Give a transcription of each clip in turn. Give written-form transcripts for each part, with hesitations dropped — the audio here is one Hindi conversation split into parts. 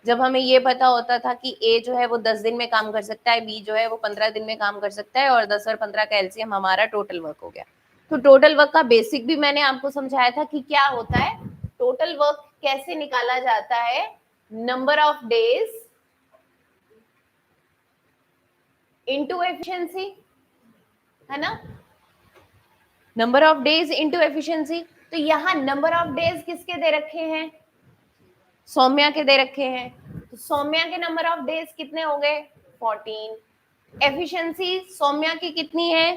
जब हमें ये पता होता था कि ए जो है वो 10 दिन में काम कर सकता है, बी जो है वो 15 दिन में काम कर सकता है, और 10 और 15 का एलसीएम हमारा टोटल वर्क हो गया। तो टोटल वर्क का बेसिक भी मैंने आपको समझाया था कि क्या होता है, टोटल वर्क कैसे निकाला जाता है, number of days into efficiency, है ना, number of days into efficiency. तो यहाँ नंबर ऑफ डेज किसके दे रखे हैं, सौम्या के दे रखे हैं, तो सौम्या के नंबर ऑफ डेज कितने हो गए 14, एफिशिएंसी सौम्या की कितनी है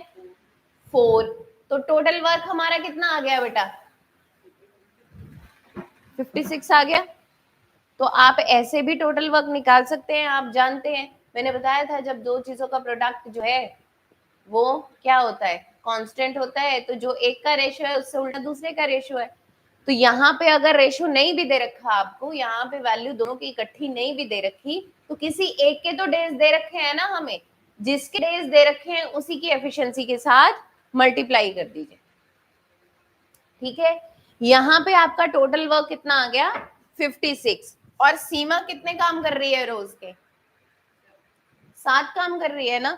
4, तो टोटल वर्क हमारा कितना आ गया बेटा 56 आ गया। तो आप ऐसे भी टोटल वर्क निकाल सकते हैं, आप जानते हैं, मैंने बताया था जब दो चीजों का प्रोडक्ट जो है वो क्या होता है, कांस्टेंट होता है, तो जो एक का रेशियो है उससे उल्टा दूसरे का रेशियो है। तो यहाँ पे अगर रेशियो नहीं भी दे रखा आपको, यहाँ पे वैल्यू दोनों की इकट्ठी नहीं भी दे रखी, तो किसी एक के तो डेज दे रखे हैं ना हमें, जिसके डेज दे रखे हैं उसी की एफिशिएंसी के साथ मल्टीप्लाई कर दीजिए, ठीक है। यहाँ पे आपका टोटल वर्क कितना आ गया 56, और सीमा कितने काम कर रही है रोज के 7 काम कर रही है ना,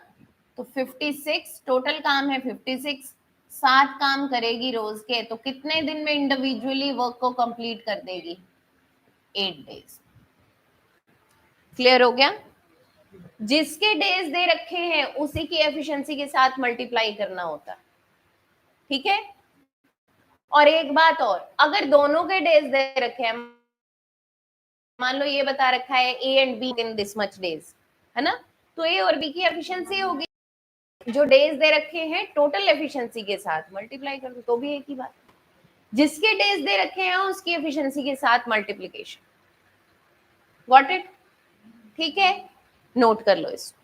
तो 56 टोटल काम है 56, 7 काम करेगी रोज के, तो कितने दिन में इंडिविजुअली वर्क को कंप्लीट कर देगी 8 डेज। क्लियर हो गया, जिसके डेज दे रखे हैं उसी की एफिशिएंसी के साथ मल्टीप्लाई करना होता, ठीक है। और एक बात और, अगर दोनों के डेज दे रखे हैं, मान लो ये बता रखा है A and be in this much days, है ना, तो ए और बी की एफिशिएंसी होगी जो डेज दे रखे हैं टोटल एफिशिएंसी के साथ मल्टीप्लाई कर दो तो भी एक ही बात, जिसके डेज दे रखे हैं उसकी एफिशिएंसी के साथ मल्टीप्लिकेशन, गॉट इट, ठीक है, नोट कर लो इसको।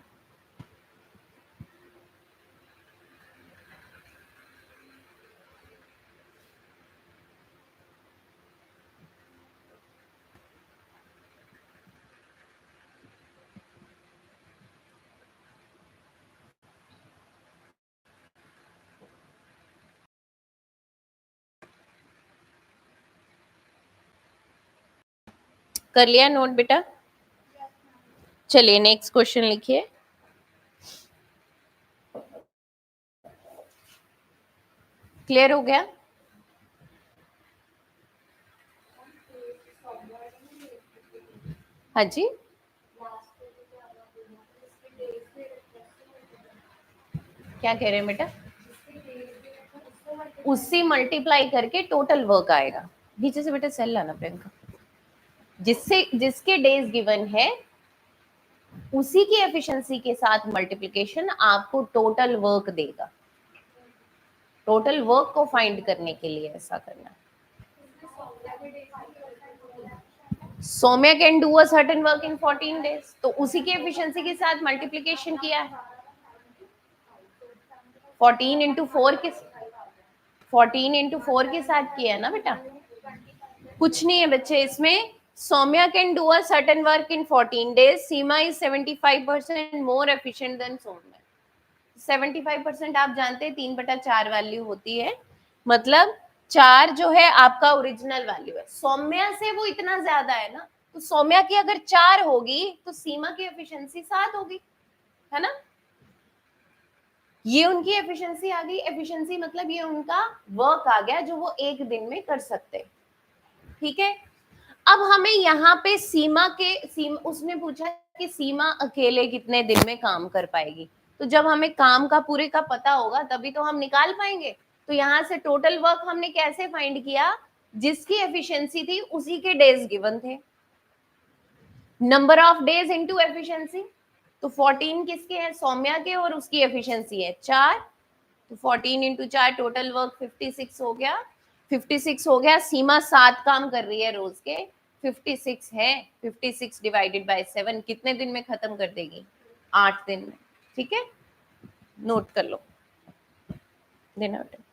कर लिया नोट बेटा, चलिए नेक्स्ट क्वेश्चन लिखिए। क्लियर हो गया, हाँ जी, क्या कह रहे हैं बेटा, उससे मल्टीप्लाई करके टोटल वर्क आएगा, नीचे से बेटा सेल लाना प्रियंका, जिससे जिसके डेज गिवन है उसी की एफिशिएंसी के साथ मल्टीप्लिकेशन आपको टोटल वर्क देगा, टोटल वर्क को फाइंड करने के लिए ऐसा करना है। Saumya can do a certain work in 14 days, तो उसी की एफिशिएंसी के साथ मल्टीप्लिकेशन किया है, 14 इंटू 4 के 14 इंटू 4 के साथ किया है ना बेटा, कुछ नहीं है बच्चे इसमें, Saumya can do a certain work in 14 days, Seema is 75% more efficient than Saumya. 75% आप जानते हैं 3/4 वैल्यू होती है, मतलब 4 जो है आपका ओरिजिनल वैल्यू है, सौम्या से वो इतना ज्यादा है ना, तो सौम्या की अगर 4 होगी तो सीमा की एफिशिएंसी 7 होगी, है ना, ये उनकी एफिशिएंसी आ गई, एफिशिएंसी मतलब ये उनका वर्क आ गया जो वो एक दिन में कर सकते, ठीक है। अब हमें यहाँ पे उसने पूछा कि सीमा अकेले कितने दिन में काम कर पाएगी, तो जब हमें काम का पूरे का पता होगा तभी तो हम निकाल पाएंगे। तो यहाँ से टोटल वर्क हमने कैसे फाइंड किया, जिसकी एफिशिएंसी थी उसी के डेज गिवन थे, number of days into efficiency, तो 14 किसके हैं सौम्या के, और उसकी एफिशिएंसी है 4, तो 14 इंटू 4 टोटल वर्क 56 हो गया, 56 हो गया, सीमा 7 काम कर रही है रोज के, 56 है, 56 डिवाइडेड बाय 7 कितने दिन में खत्म कर देगी 8 दिन में, ठीक है, नोट कर लो, देना बेटा।